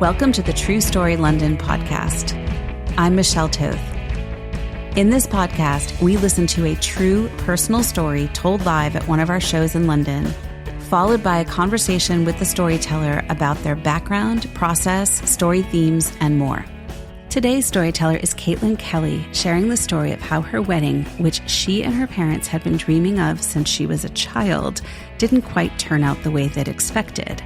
Welcome to the True Story London podcast. I'm Michelle Toth. In this podcast, we listen to a true personal story told live at one of our shows in London, followed by a conversation with the storyteller about their background, process, story themes, and more. Today's storyteller is Kaitlyn Kelly, sharing the story of how her wedding, which she and her parents had been dreaming of since she was a child, didn't quite turn out the way they'd expected.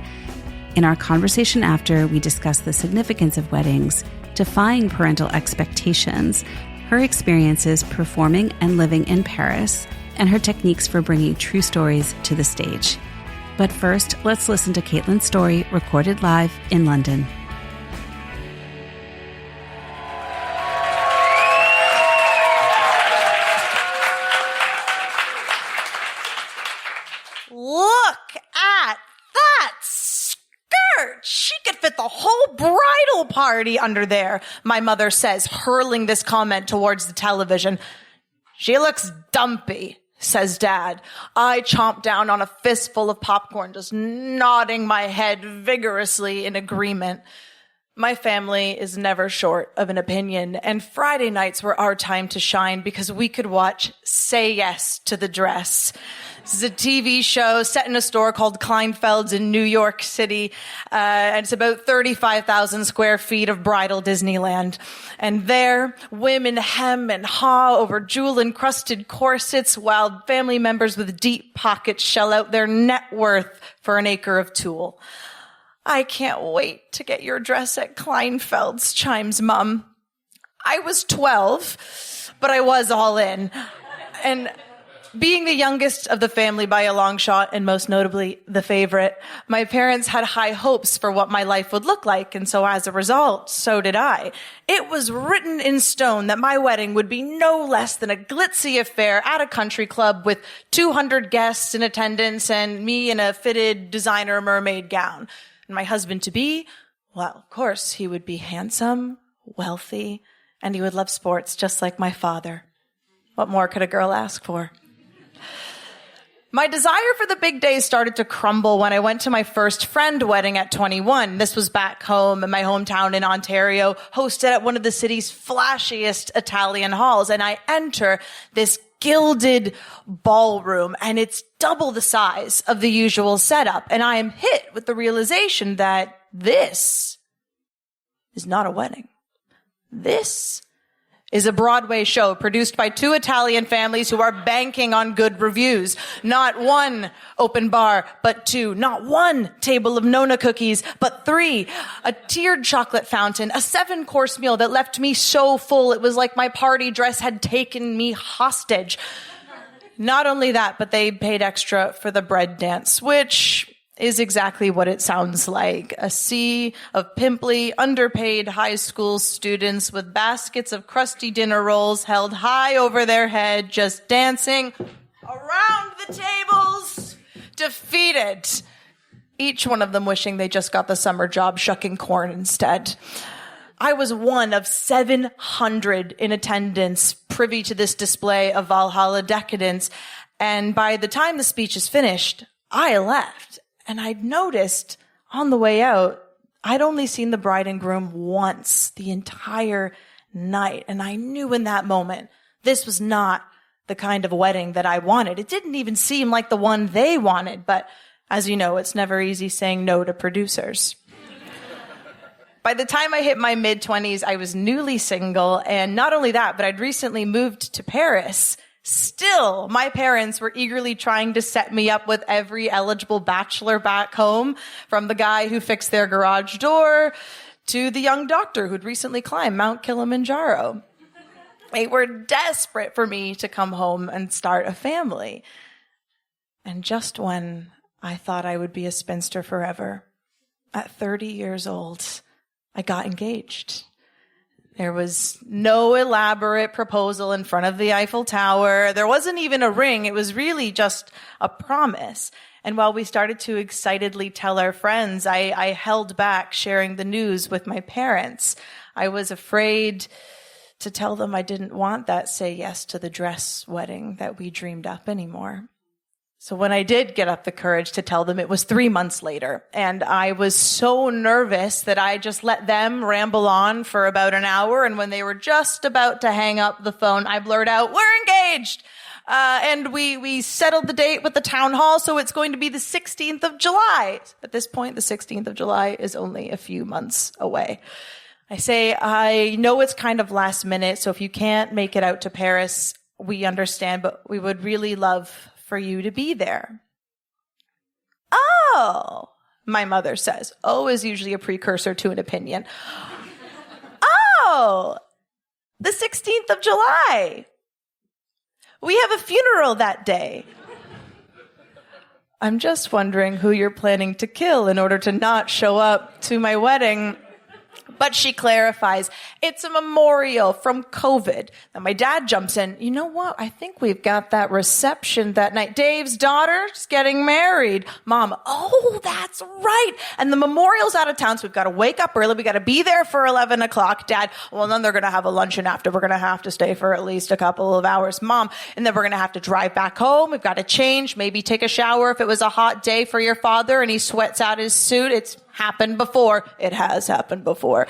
In our conversation after, we discuss the significance of weddings, defying parental expectations, her experiences performing and living in Paris, and her techniques for bringing true stories to the stage. But first, let's listen to Kaitlyn's story recorded live in London. Look at that skirt! She could fit the whole bridal party under there, my mother says, hurling this comment towards the television. She looks dumpy, says Dad. I chomp down on a fistful of popcorn, just nodding my head vigorously in agreement. My family is never short of an opinion, and Friday nights were our time to shine because we could watch Say Yes to the Dress. This is a TV show set in a store called Kleinfeld's in New York City, and it's about 35,000 square feet of bridal Disneyland. And there, women hem and haw over jewel-encrusted corsets while family members with deep pockets shell out their net worth for an acre of tulle. I can't wait to get your dress at Kleinfeld's, chimes Mum. I was 12, but I was all in. And being the youngest of the family by a long shot, and most notably the favorite, my parents had high hopes for what my life would look like, and so as a result, so did I. It was written in stone that my wedding would be no less than a glitzy affair at a country club with 200 guests in attendance and me in a fitted designer mermaid gown. And my husband-to-be, well, of course, he would be handsome, wealthy, and he would love sports just like my father. What more could a girl ask for? My desire for the big days started to crumble when I went to my first friend wedding at 21. This was back home in my hometown in Ontario, hosted at one of the city's flashiest Italian halls. And I enter this gilded ballroom, and it's double the size of the usual setup. And I am hit with the realization that this is not a wedding. This is a Broadway show produced by two Italian families who are banking on good reviews. Not one open bar, but two. Not one table of Nona cookies, but three. A tiered chocolate fountain, a 7-course meal that left me so full it was like my party dress had taken me hostage. Not only that, but they paid extra for the bread dance, which is exactly what it sounds like. A sea of pimply, underpaid high school students with baskets of crusty dinner rolls held high over their head, just dancing around the tables, defeated. Each one of them wishing they just got the summer job shucking corn instead. I was one of 700 in attendance privy to this display of Valhalla decadence, and by the time the speech is finished, I left. And I'd noticed on the way out, I'd only seen the bride and groom once the entire night. And I knew in that moment, this was not the kind of wedding that I wanted. It didn't even seem like the one they wanted. But as you know, it's never easy saying no to producers. By the time I hit my mid-20s, I was newly single. And not only that, but I'd recently moved to Paris. Still, my parents were eagerly trying to set me up with every eligible bachelor back home, from the guy who fixed their garage door to the young doctor who'd recently climbed Mount Kilimanjaro. They were desperate for me to come home and start a family. And just when I thought I would be a spinster forever, at 30 years old, I got engaged. There was no elaborate proposal in front of the Eiffel Tower. There wasn't even a ring. It was really just a promise. And while we started to excitedly tell our friends, I held back sharing the news with my parents. I was afraid to tell them I didn't want that say yes to the dress wedding that we dreamed up anymore. So when I did get up the courage to tell them, it was 3 months later. And I was so nervous that I just let them ramble on for about an hour. And when they were just about to hang up the phone, I blurred out, "We're engaged." And we settled the date with the town hall. So it's going to be the 16th of July. At this point, the 16th of July is only a few months away. I say, I know it's kind of last minute. So if you can't make it out to Paris, we understand, but we would really love for you to be there. Oh, my mother says. Oh is usually a precursor to an opinion. Oh, the 16th of July. We have a funeral that day. I'm just wondering who you're planning to kill in order to not show up to my wedding. But she clarifies, it's a memorial from COVID. And my dad jumps in, "You know what? I think we've got that reception that night. Dave's daughter's getting married." Mom, "Oh, that's right. And the memorial's out of town, so we've got to wake up early. We got to be there for 11 o'clock. Dad, well, then they're going to have a luncheon after. We're going to have to stay for at least a couple of hours. Mom, and then we're going to have to drive back home. We've got to change, maybe take a shower if it was a hot day for your father and he sweats out his suit. It's happened before. It has happened before.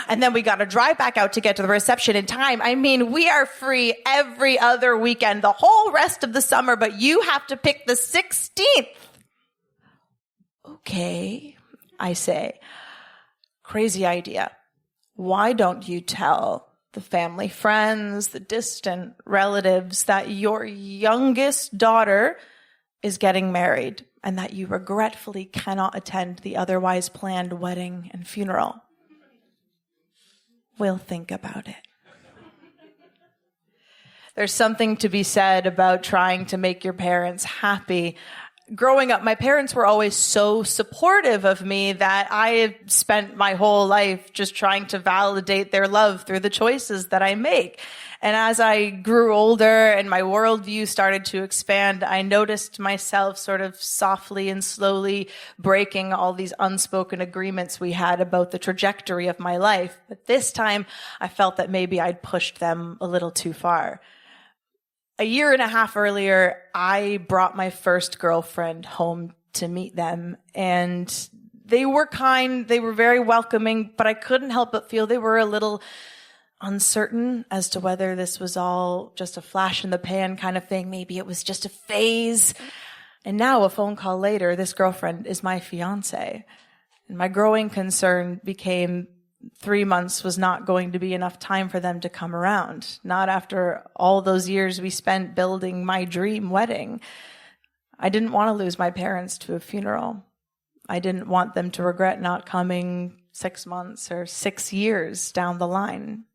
And then we got to drive back out to get to the reception in time. I mean, we are free every other weekend, the whole rest of the summer, but you have to pick the 16th. Okay, I say. Crazy idea. Why don't you tell the family friends, the distant relatives that your youngest daughter is getting married and that you regretfully cannot attend the otherwise planned wedding and funeral? We'll think about it. There's something to be said about trying to make your parents happy. Growing up, my parents were always so supportive of me that I spent my whole life just trying to validate their love through the choices that I make. And as I grew older and my worldview started to expand, I noticed myself sort of softly and slowly breaking all these unspoken agreements we had about the trajectory of my life. But this time, I felt that maybe I'd pushed them a little too far. A year and a half earlier, I brought my first girlfriend home to meet them, and they were kind, they were very welcoming, but I couldn't help but feel they were a little uncertain as to whether this was all just a flash in the pan kind of thing. Maybe it was just a phase. And now, a phone call later, this girlfriend is my fiance. And my growing concern became 3 months was not going to be enough time for them to come around. Not after all those years we spent building my dream wedding. I didn't want to lose my parents to a funeral. I didn't want them to regret not coming 6 months or 6 years down the line.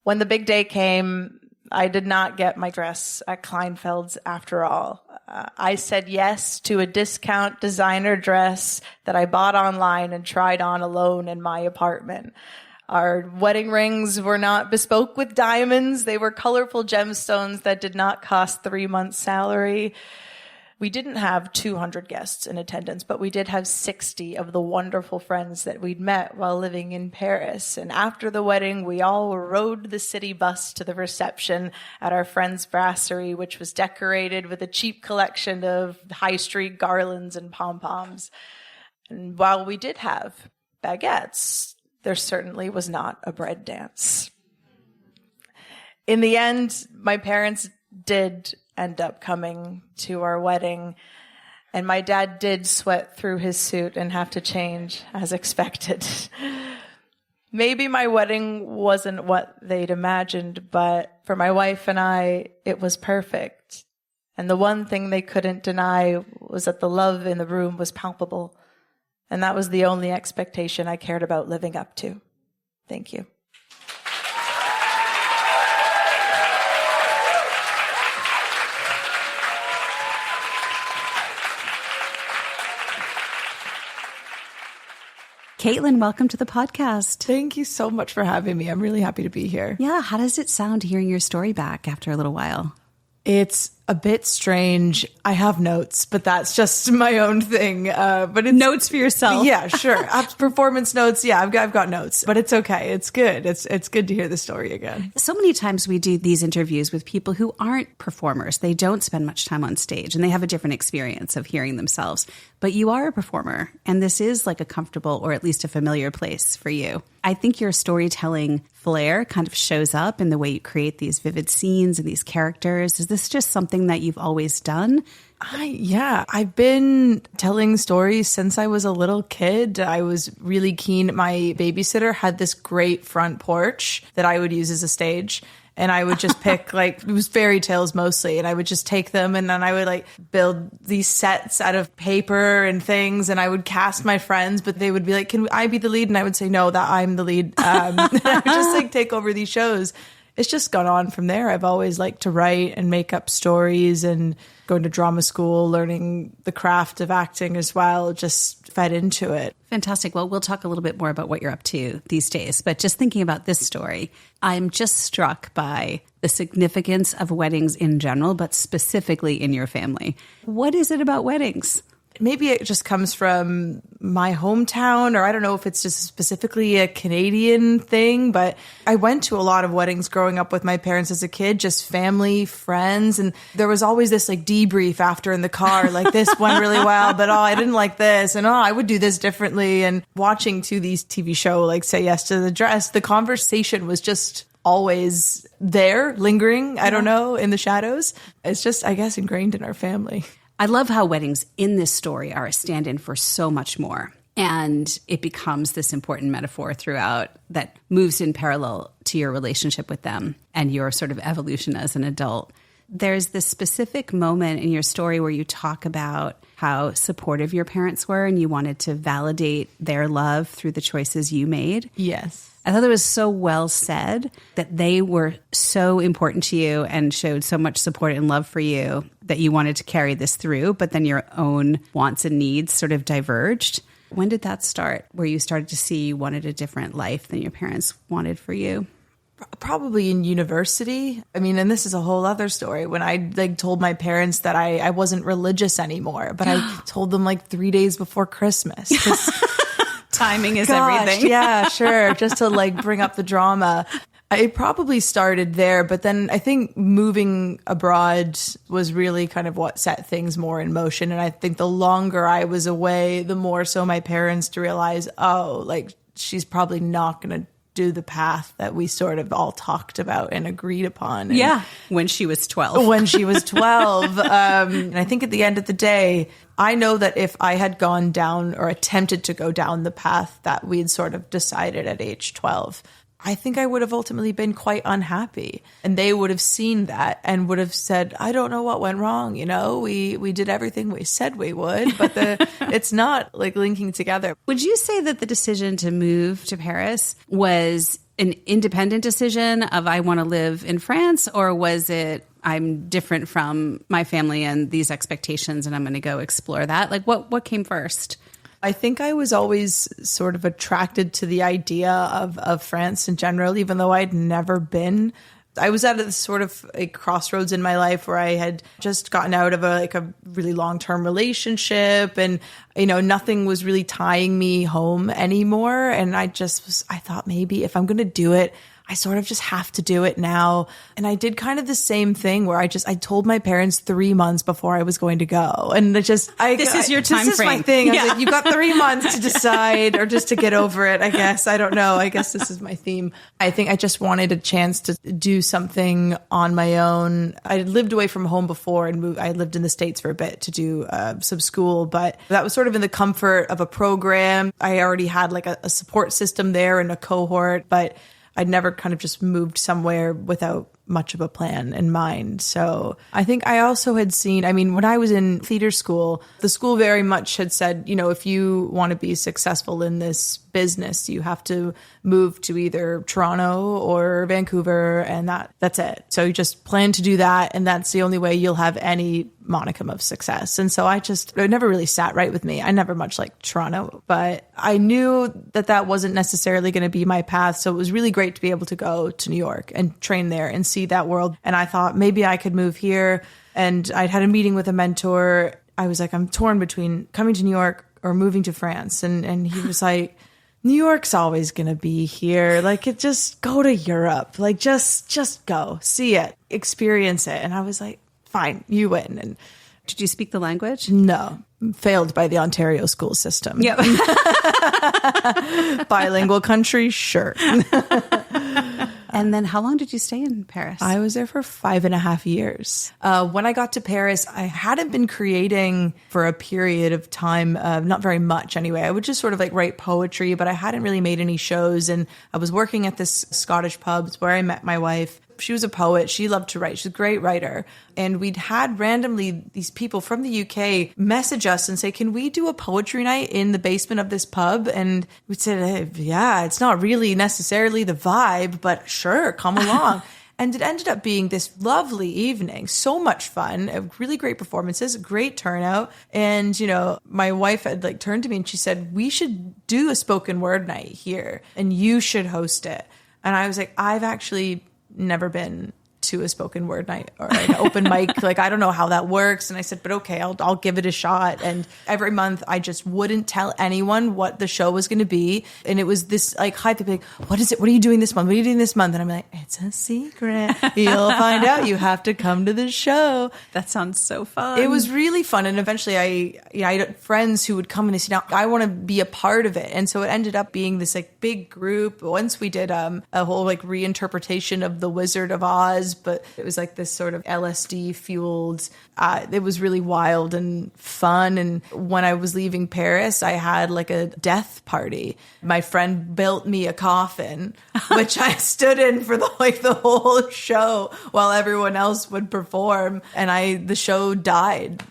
When the big day came, I did not get my dress at Kleinfeld's after all. I said yes to a discount designer dress that I bought online and tried on alone in my apartment. Our wedding rings were not bespoke with diamonds. They were colorful gemstones that did not cost 3 months' salary. We didn't have 200 guests in attendance, but we did have 60 of the wonderful friends that we'd met while living in Paris. And after the wedding, we all rode the city bus to the reception at our friend's brasserie, which was decorated with a cheap collection of high street garlands and pom-poms. And while we did have baguettes, there certainly was not a bread dance. In the end, my parents did end up coming to our wedding, and my dad did sweat through his suit and have to change as expected. Maybe my wedding wasn't what they'd imagined, but for my wife and I, it was perfect. And the one thing they couldn't deny was that the love in the room was palpable, and that was the only expectation I cared about living up to. Thank you. Kaitlyn, welcome to the podcast. Thank you so much for having me. I'm really happy to be here. Yeah, how does it sound hearing your story back after a little while? It's a bit strange. I have notes, but that's just my own thing. But it's notes for yourself. Yeah, sure. Performance notes. Yeah, I've got notes, but it's okay. It's good. It's good to hear the story again. So many times we do these interviews with people who aren't performers. They don't spend much time on stage and they have a different experience of hearing themselves. But you are a performer, and this is like a comfortable or at least a familiar place for you. I think your storytelling flair kind of shows up in the way you create these vivid scenes and these characters. Is this just something that you've always done? Yeah, I've been telling stories since I was a little kid. I was really keen. My babysitter had this great front porch that I would use as a stage. And I would just pick it was fairy tales mostly. And I would just take them and then I would build these sets out of paper and things. And I would cast my friends, but they would be like, can I be the lead? And I would say, no, that I'm the lead. And I would just take over these shows. It's just gone on from there. I've always liked to write and make up stories, and going to drama school, learning the craft of acting as well, just fed into it. Fantastic. Well, we'll talk a little bit more about what you're up to these days. But just thinking about this story, I'm just struck by the significance of weddings in general, but specifically in your family. What is it about weddings? Maybe it just comes from my hometown, or I don't know if it's just specifically a Canadian thing, but I went to a lot of weddings growing up with my parents as a kid, just family, friends. And there was always this debrief after in the car, this went really well, but I didn't like this. And I would do this differently. And watching these TV show, Say Yes to the Dress, the conversation was just always there, lingering, I don't know, in the shadows. It's just, I guess, ingrained in our family. I love how weddings in this story are a stand-in for so much more. And it becomes this important metaphor throughout that moves in parallel to your relationship with them and your sort of evolution as an adult. There's this specific moment in your story where you talk about how supportive your parents were and you wanted to validate their love through the choices you made. Yes. I thought it was so well said that they were so important to you and showed so much support and love for you that you wanted to carry this through, but then your own wants and needs sort of diverged. When did that start, where you started to see you wanted a different life than your parents wanted for you? Probably in university. And this is a whole other story. When I told my parents that I wasn't religious anymore, but I told them 3 days before Christmas. Timing is everything. Yeah, sure. Just to bring up the drama. I probably started there, but then I think moving abroad was really kind of what set things more in motion. And I think the longer I was away, the more so my parents to realize, she's probably not going to do the path that we sort of all talked about and agreed upon. And when she was 12. When she was 12. And I think at the end of the day, I know that if I had gone down or attempted to go down the path that we'd sort of decided at age 12, I think I would have ultimately been quite unhappy. And they would have seen that and would have said, I don't know what went wrong. We did everything we said we would, but it's not linking together. Would you say that the decision to move to Paris was an independent decision of I want to live in France, or was it I'm different from my family and these expectations and I'm going to go explore that? What came first? I think I was always sort of attracted to the idea of France in general, even though I'd never been. I was at a sort of a crossroads in my life where I had just gotten out of a really long-term relationship, and nothing was really tying me home anymore. And I thought maybe if I'm going to do it, I sort of just have to do it now. And I did kind of the same thing where I told my parents 3 months before I was going to go. And this is your time frame. This is my thing. Yeah. I was like, you've got 3 months to decide or just to get over it, I guess. I don't know. I guess this is my theme. I think I just wanted a chance to do something on my own. I had lived away from home before and moved. I lived in the States for a bit to do some school, but that was sort of in the comfort of a program. I already had a support system there and a cohort, but I'd never kind of just moved somewhere without much of a plan in mind. So I think I also had seen, when I was in theater school, the school very much had said, if you want to be successful in this business, you have to move to either Toronto or Vancouver, and that's it. So you just plan to do that, and that's the only way you'll have any monicum of success. And so it never really sat right with me. I never much liked Toronto, but I knew that wasn't necessarily going to be my path. So it was really great to be able to go to New York and train there and see that world. And I thought maybe I could move here And I'd had a meeting with a mentor. I was like, I'm torn between coming to New York or moving to France. And he was like, New York's always going to be here. Like, just go to Europe. Like, just go, see it, experience it. And I was like, fine, you win. And did you speak the language? no, failed by the Ontario school system. Yep. Bilingual country, sure. And then how long did you stay in Paris? I was there for 5.5 years. When I got to Paris, I hadn't been creating for a period of time, not very much anyway. I would just sort of like write poetry, but I hadn't really made any shows. And I was working at this Scottish pub where I met my wife. She was a poet. She loved to write. She's a great writer. And we'd had randomly these people from the UK message us and say, can we do a poetry night in the basement of this pub? And we said, yeah, it's not really necessarily the vibe, but sure, come along. And it ended up being this lovely evening, so much fun, really great performances, great turnout. And, my wife had like turned to me and she said, we should do a spoken word night here and you should host it. And I was like, I've actually never been to a spoken word night or an open mic. Like, I don't know how that works. And I said, but okay, I'll give it a shot. And every month I just wouldn't tell anyone what the show was going to be. And it was this like hype, like, what is it? What are you doing this month? What are you doing this month? And I'm like, it's a secret. You'll find out. You have to come to the show. That sounds so fun. It was really fun. And eventually I had friends who would come and they said, now I want to be a part of it. And so it ended up being this like big group. Once we did a whole like reinterpretation of The Wizard of Oz, but it was like this sort of LSD fueled, it was really wild and fun. And when I was leaving Paris, I had like a death party. My friend built me a coffin, which I stood in for the whole show while everyone else would perform. And the show died,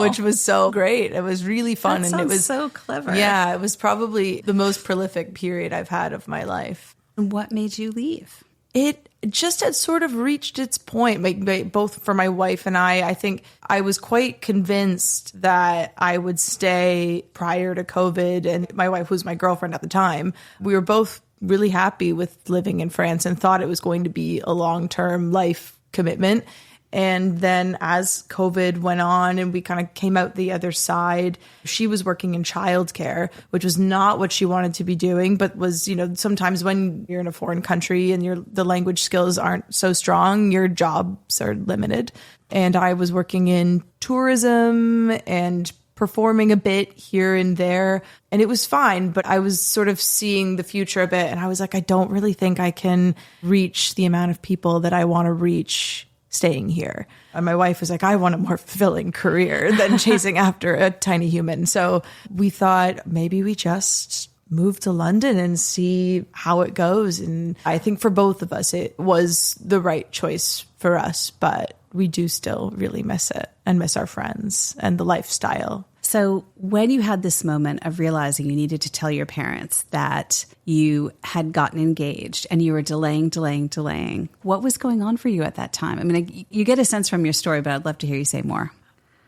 which was so great. It was really fun. That and it was so clever. Yeah, it was probably the most prolific period I've had of my life. And what made you leave? It just had sort of reached its point, both for my wife and I think I was quite convinced that I would stay prior to COVID. And my wife, who's my girlfriend at the time, we were both really happy with living in France and thought it was going to be a long-term life commitment. And then as COVID went on and we kind of came out the other side, she was working in childcare, which was not what she wanted to be doing, but was, sometimes when you're in a foreign country and the language skills aren't so strong, your jobs are limited. And I was working in tourism and performing a bit here and there. And it was fine, but I was sort of seeing the future a bit. And I was like, I don't really think I can reach the amount of people that I want to reach staying here. And my wife was like, I want a more fulfilling career than chasing after a tiny human. So we thought maybe we just move to London and see how it goes. And I think for both of us, it was the right choice for us, but we do still really miss it and miss our friends and the lifestyle. So when you had this moment of realizing you needed to tell your parents that you had gotten engaged and you were delaying, what was going on for you at that time? I mean, you get a sense from your story, but I'd love to hear you say more.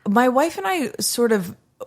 My wife and I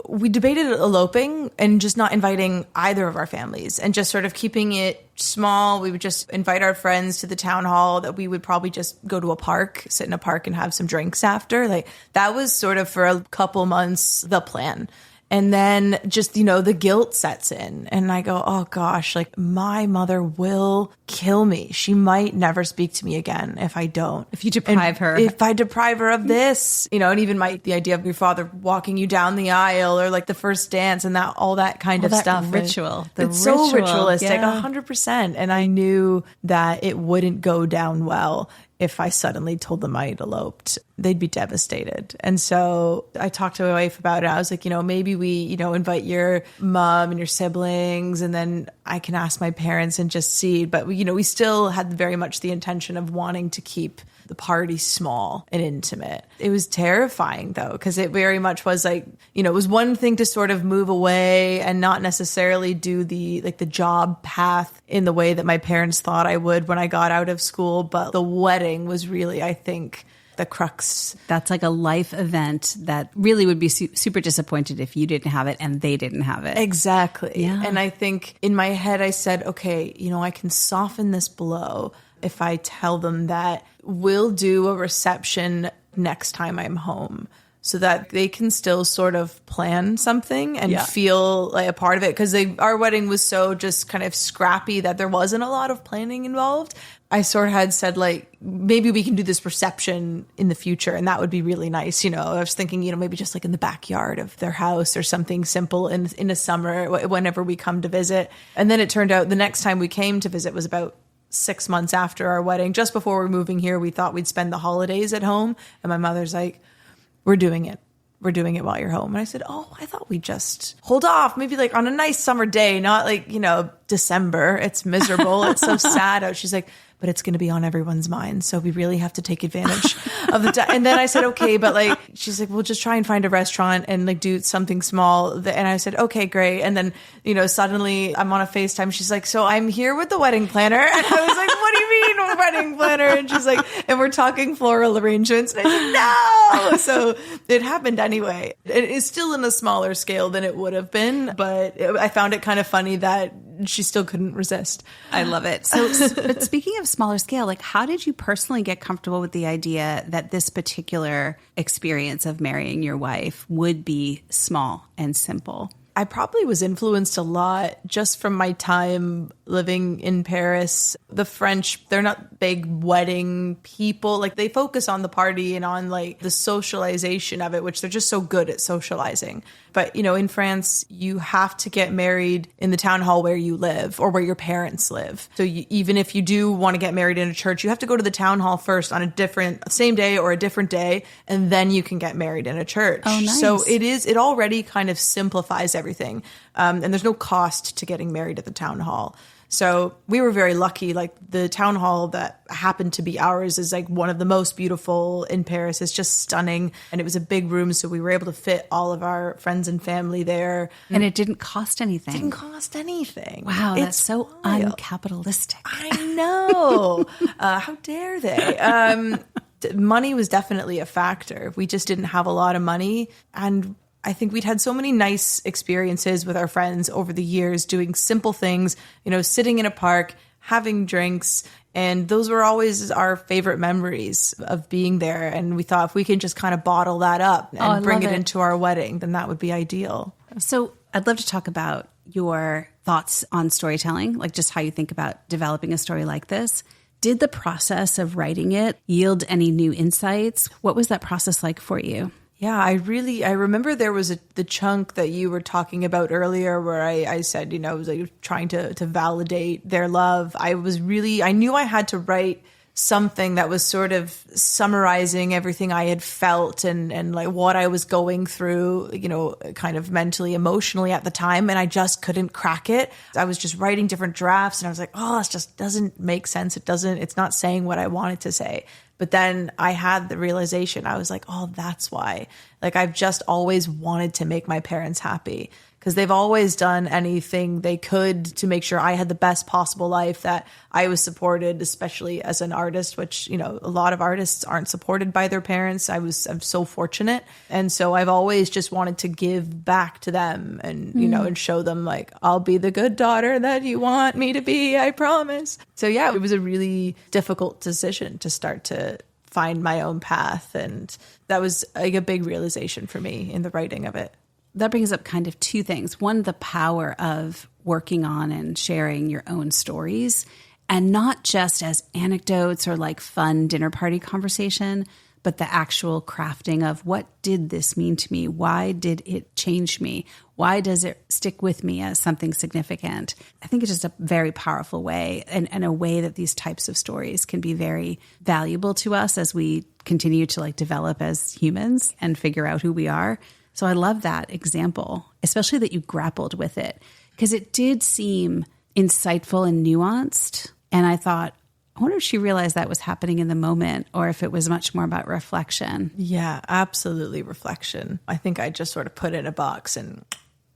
we debated eloping and just not inviting either of our families and just sort of keeping it small. We would just invite our friends to the town hall, that we would probably just go to a park, sit in a park and have some drinks after. Like, that was sort of for a couple months the plan. And then just, the guilt sets in and I go, oh gosh, like my mother will kill me. She might never speak to me again if I don't. If you deprive her. If I deprive her of this, and even the idea of your father walking you down the aisle or like the first dance and all that kind of stuff. Ritual. It's so ritualistic, 100%. And I knew that it wouldn't go down well if I suddenly told them I'd eloped. They'd be devastated. And so I talked to my wife about it. I was like, maybe we, invite your mom and your siblings, and then I can ask my parents and just see. But, we still had very much the intention of wanting to keep the party small and intimate. It was terrifying though, because it very much was like, it was one thing to sort of move away and not necessarily do the job path in the way that my parents thought I would when I got out of school. But the wedding was really, I think, the crux. That's like a life event that really would be super disappointed if you didn't have it and they didn't have it. Exactly. Yeah. And I think in my head, I said, okay, I can soften this blow if I tell them that we'll do a reception next time I'm home, so that they can still sort of plan something and feel like a part of it. Because our wedding was so just kind of scrappy that there wasn't a lot of planning involved. I sort of had said, like, maybe we can do this reception in the future, and that would be really nice. You know, I was thinking, you know, maybe just like in the backyard of their house or something simple in the summer whenever we come to visit. And then it turned out the next time we came to visit was about 6 months after our wedding. Just before we're moving here, we thought we'd spend the holidays at home. And my mother's like, we're doing it. We're doing it while you're home. And I said, oh, I thought we'd just hold off. Maybe like on a nice summer day, not like, you know, December. It's miserable. It's so sad out. She's like, but it's going to be on everyone's mind. So we really have to take advantage of the time. And then I said, okay, but like, she's like, we'll just try and find a restaurant and like do something small. And I said, okay, great. And then, you know, suddenly I'm on a FaceTime. She's like, so I'm here with the wedding planner. And I was like, what do you mean wedding planner? And she's like, and we're talking floral arrangements. And I said, no. So it happened anyway. It is still in a smaller scale than it would have been, but I found it kind of funny that she still couldn't resist. I love it. So, but speaking of smaller scale, like, how did you personally get comfortable with the idea that this particular experience of marrying your wife would be small and simple? I probably was influenced a lot just from my time living in Paris. The French, they're not big wedding people. Like, they focus on the party and on like the socialization of it, which they're just so good at socializing. But, you know, in France, you have to get married in the town hall where you live or where your parents live. So even if you do want to get married in a church, you have to go to the town hall first on same day or a different day, and then you can get married in a church. Oh, nice. So it already kind of simplifies everything. And there's no cost to getting married at the town hall. So we were very lucky. Like, the town hall that happened to be ours is like one of the most beautiful in Paris. It's just stunning. And it was a big room, so we were able to fit all of our friends and family there. And it didn't cost anything. It didn't cost anything. Wow, that's so uncapitalistic. I know. How dare they? Money was definitely a factor. We just didn't have a lot of money. And I think we'd had so many nice experiences with our friends over the years, doing simple things, you know, sitting in a park, having drinks. And those were always our favorite memories of being there. And we thought if we can just kind of bottle that up and bring it into our wedding, then that would be ideal. So I'd love to talk about your thoughts on storytelling, like just how you think about developing a story like this. Did the process of writing it yield any new insights? What was that process like for you? Yeah, I remember there was the chunk that you were talking about earlier where I said, you know, I was like trying to validate their love. I knew I had to write something that was sort of summarizing everything I had felt and like what I was going through, you know, kind of mentally, emotionally at the time. And I just couldn't crack it. I was just writing different drafts and I was like, oh, this just doesn't make sense. It's not saying what I wanted to say. But then I had the realization, I was like, oh, that's why. Like, I've just always wanted to make my parents happy because they've always done anything they could to make sure I had the best possible life, that I was supported, especially as an artist, which, you know, a lot of artists aren't supported by their parents. I'm so fortunate. And so I've always just wanted to give back to them and, you know, and show them like, I'll be the good daughter that you want me to be, I promise. So yeah, it was a really difficult decision to start to find my own path. And that was like a big realization for me in the writing of it. That brings up kind of two things. One, the power of working on and sharing your own stories, and not just as anecdotes or like fun dinner party conversation, but the actual crafting of what did this mean to me? Why did it change me? Why does it stick with me as something significant? I think it's just a very powerful way and a way that these types of stories can be very valuable to us as we continue to like develop as humans and figure out who we are. So I love that example, especially that you grappled with it, because it did seem insightful and nuanced. And I thought, I wonder if she realized that was happening in the moment or if it was much more about reflection. Yeah, absolutely reflection. I think I just sort of put it in a box and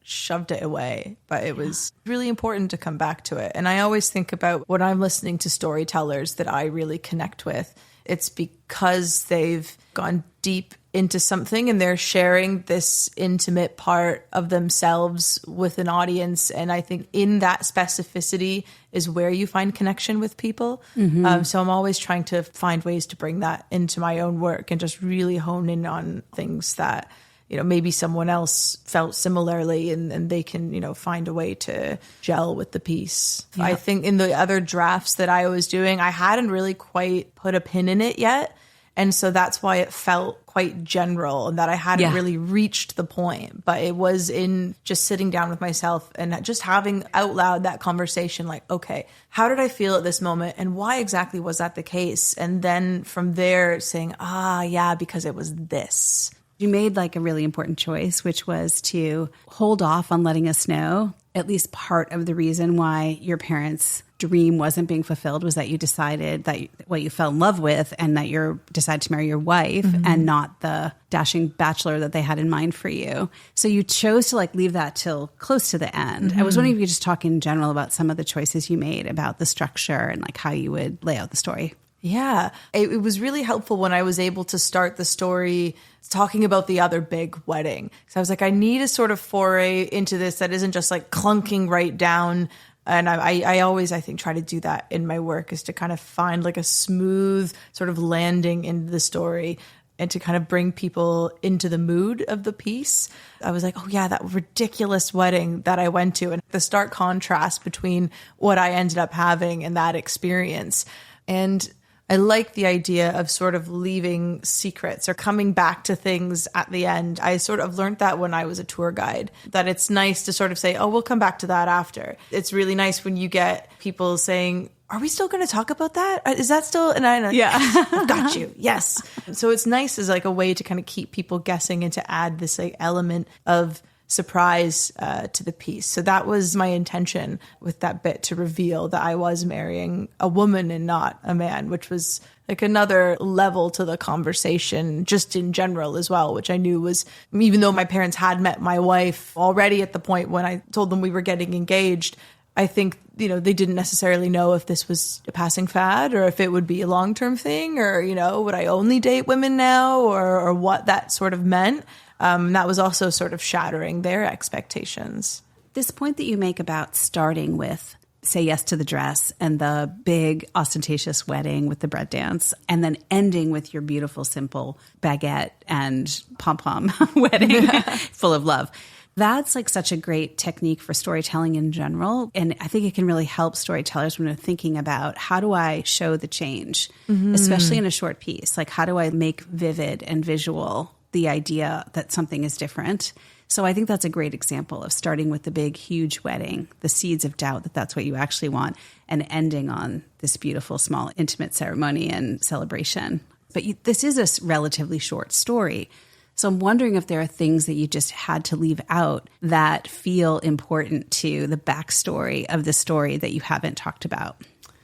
shoved it away, but it was really important to come back to it. And I always think about when I'm listening to storytellers that I really connect with, it's because they've gone deep into something and they're sharing this intimate part of themselves with an audience. And I think in that specificity is where you find connection with people. So I'm always trying to find ways to bring that into my own work and just really hone in on things that, you know, maybe someone else felt similarly and they can, you know, find a way to gel with the piece. Yeah. I think in the other drafts that I was doing, I hadn't really quite put a pin in it yet. And so that's why it felt quite general and that I hadn't really reached the point. But it was in just sitting down with myself and just having out loud that conversation like, okay, how did I feel at this moment? And why exactly was that the case? And then from there saying, because it was this. You made like a really important choice, which was to hold off on letting us know at least part of the reason why your parents' dream wasn't being fulfilled was that you decided that what you fell in love with and that you decided to marry your wife and not the dashing bachelor that they had in mind for you. So you chose to like leave that till close to the end. I was wondering if you could just talk in general about some of the choices you made about the structure and like how you would lay out the story. Yeah, it was really helpful when I was able to start the story talking about the other big wedding. So I was like, I need a sort of foray into this that isn't just like clunking right down. And I always, I think, try to do that in my work is to kind of find like a smooth sort of landing into the story and to kind of bring people into the mood of the piece. I was like, oh yeah, that ridiculous wedding that I went to and the stark contrast between what I ended up having and that experience. And I like the idea of sort of leaving secrets or coming back to things at the end. I sort of learned that when I was a tour guide, that it's nice to sort of say, oh, we'll come back to that after. It's really nice when you get people saying, are we still going to talk about that? Is that still? And I know, I've got you. Yes. So it's nice as like a way to kind of keep people guessing and to add this like element of surprise to the piece. So that was my intention with that bit, to reveal that I was marrying a woman and not a man, which was like another level to the conversation just in general as well, which I knew was, even though my parents had met my wife already at the point when I told them we were getting engaged, I think, you know, they didn't necessarily know if this was a passing fad or if it would be a long-term thing or, you know, would I only date women now or what that sort of meant. That was also sort of shattering their expectations. This point that you make about starting with say yes to the dress and the big ostentatious wedding with the bread dance, and then ending with your beautiful, simple baguette and pom-pom wedding full of love. That's like such a great technique for storytelling in general. And I think it can really help storytellers when they're thinking about how do I show the change, especially in a short piece? Like how do I make vivid and visual the idea that something is different? So I think that's a great example of starting with the big, huge wedding, the seeds of doubt that that's what you actually want, and ending on this beautiful, small, intimate ceremony and celebration. But this is a relatively short story. So I'm wondering if there are things that you just had to leave out that feel important to the backstory of the story that you haven't talked about.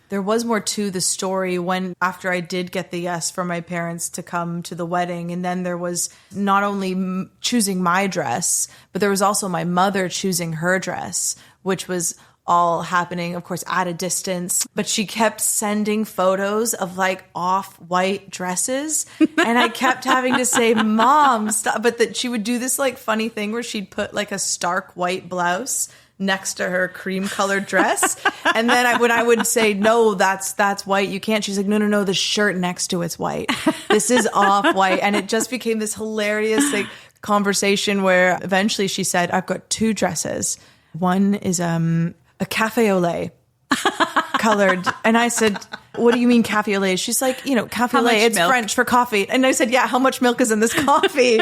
There was more to the story after I did get the yes from my parents to come to the wedding. And then there was not only choosing my dress, but there was also my mother choosing her dress, which was all happening, of course, at a distance. But she kept sending photos of like off-white dresses. And I kept having to say, Mom, stop. But that she would do this like funny thing where she'd put like a stark white blouse next to her cream colored dress. And then when I would say, no, that's white, you can't. She's like, no, the shirt next to it's white. This is off white. And it just became this hilarious like conversation where eventually she said, I've got two dresses. One is a cafe au lait colored. And I said, what do you mean cafe au lait? She's like, cafe au lait, it's milk? French for coffee. And I said, yeah, how much milk is in this coffee?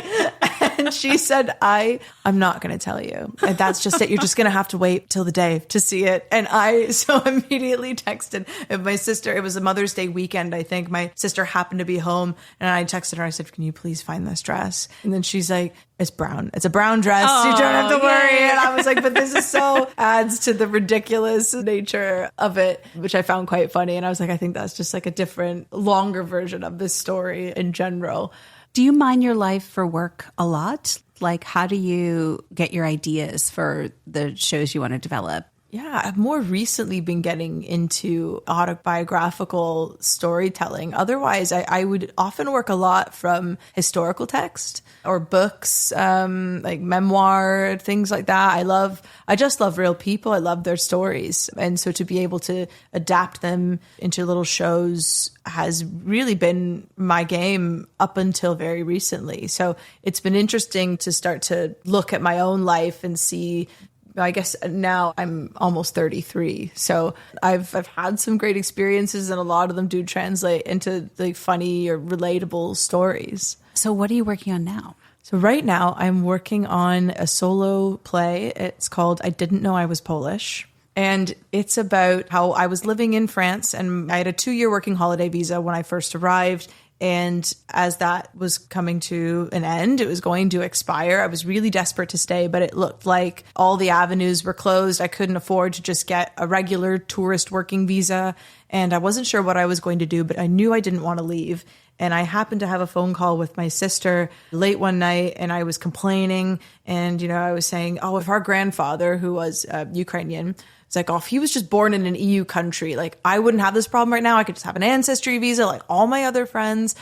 And she said, I'm not going to tell you. And that's just it. You're just going to have to wait till the day to see it. And I so immediately texted my sister. It was a Mother's Day weekend, I think. My sister happened to be home. And I texted her. I said, can you please find this dress? And then she's like, it's brown. It's a brown dress. Oh, you don't have to worry. Yay. And I was like, but this is so adds to the ridiculous nature of it, which I found quite funny. And I was like, I think that's just like a different, longer version of this story in general. Do you mind your life for work a lot? Like, how do you get your ideas for the shows you want to develop? Yeah, I've more recently been getting into autobiographical storytelling. Otherwise, I would often work a lot from historical text or books, like memoir, things like that. I just love real people. I love their stories. And so to be able to adapt them into little shows has really been my game up until very recently. So it's been interesting to start to look at my own life and see. I guess now I'm almost 33. So I've had some great experiences, and a lot of them do translate into like funny or relatable stories. So what are you working on now? So right now I'm working on a solo play. It's called I Didn't Know I Was Polish. And it's about how I was living in France, and I had a 2-year working holiday visa when I first arrived. And as that was coming to an end, it was going to expire. I was really desperate to stay, but it looked like all the avenues were closed. I couldn't afford to just get a regular tourist working visa. And I wasn't sure what I was going to do, but I knew I didn't want to leave. And I happened to have a phone call with my sister late one night, and I was complaining. And, I was saying, oh, if our grandfather, who was Ukrainian, it's like, oh, if he was just born in an EU country, like I wouldn't have this problem right now. I could just have an ancestry visa like all my other friends.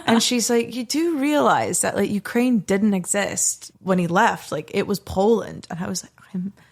And she's like, you do realize that like Ukraine didn't exist when he left. Like it was Poland. And I was like,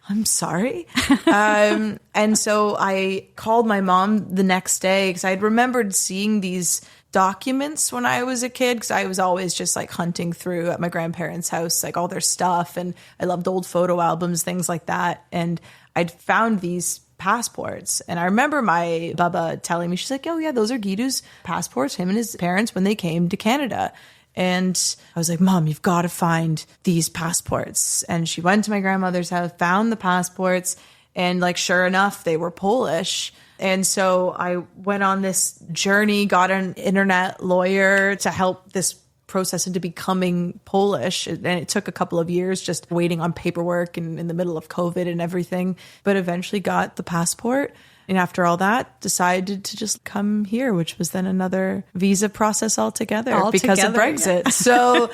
I'm sorry. And so I called my mom the next day because I had remembered seeing these documents when I was a kid, because I was always just like hunting through at my grandparents' house, like all their stuff. And I loved old photo albums, things like that. And I'd found these passports. And I remember my baba telling me, she's like, oh yeah, those are Guido's passports, him and his parents when they came to Canada. And I was like, Mom, you've got to find these passports. And she went to my grandmother's house, found the passports, and like, sure enough, they were Polish. And so I went on this journey, got an internet lawyer to help this process into becoming Polish. And it took a couple of years just waiting on paperwork and in the middle of COVID and everything, but eventually got the passport. And after all that, decided to just come here, which was then another visa process altogether because of Brexit. Yeah. So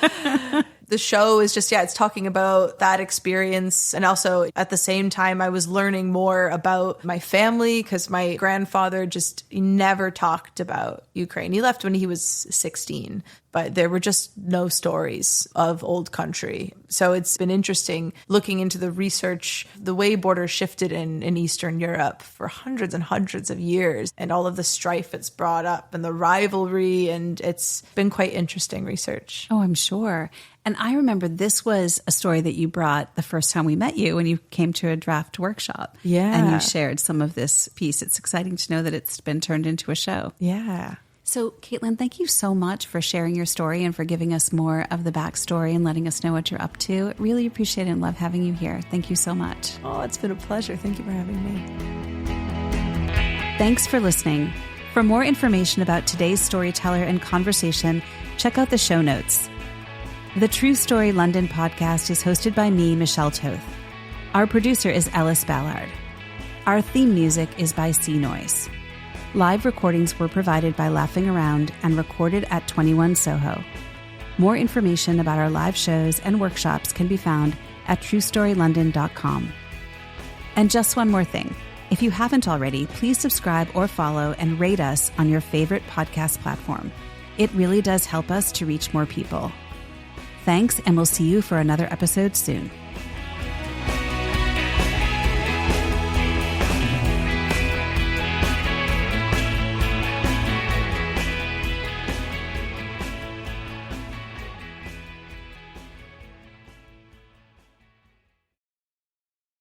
the show is just, it's talking about that experience. And also at the same time, I was learning more about my family because my grandfather he never talked about Ukraine. He left when he was 16, but there were just no stories of old country. So it's been interesting looking into the research, the way borders shifted in Eastern Europe for hundreds and hundreds of years, and all of the strife it's brought up and the rivalry. And it's been quite interesting research. Oh, I'm sure. And I remember this was a story that you brought the first time we met you when you came to a draft workshop. Yeah. And you shared some of this piece. It's exciting to know that it's been turned into a show. Yeah. So, Kaitlyn, thank you so much for sharing your story and for giving us more of the backstory and letting us know what you're up to. Really appreciate it and love having you here. Thank you so much. Oh, it's been a pleasure. Thank you for having me. Thanks for listening. For more information about today's storyteller and conversation, check out the show notes. The True Story London podcast is hosted by me, Michelle Toth. Our producer is Ellis Ballard. Our theme music is by Sea Noise. Live recordings were provided by Laughing Around and recorded at 21 Soho. More information about our live shows and workshops can be found at truestorylondon.com. And just one more thing. If you haven't already, please subscribe or follow and rate us on your favorite podcast platform. It really does help us to reach more people. Thanks, and we'll see you for another episode soon.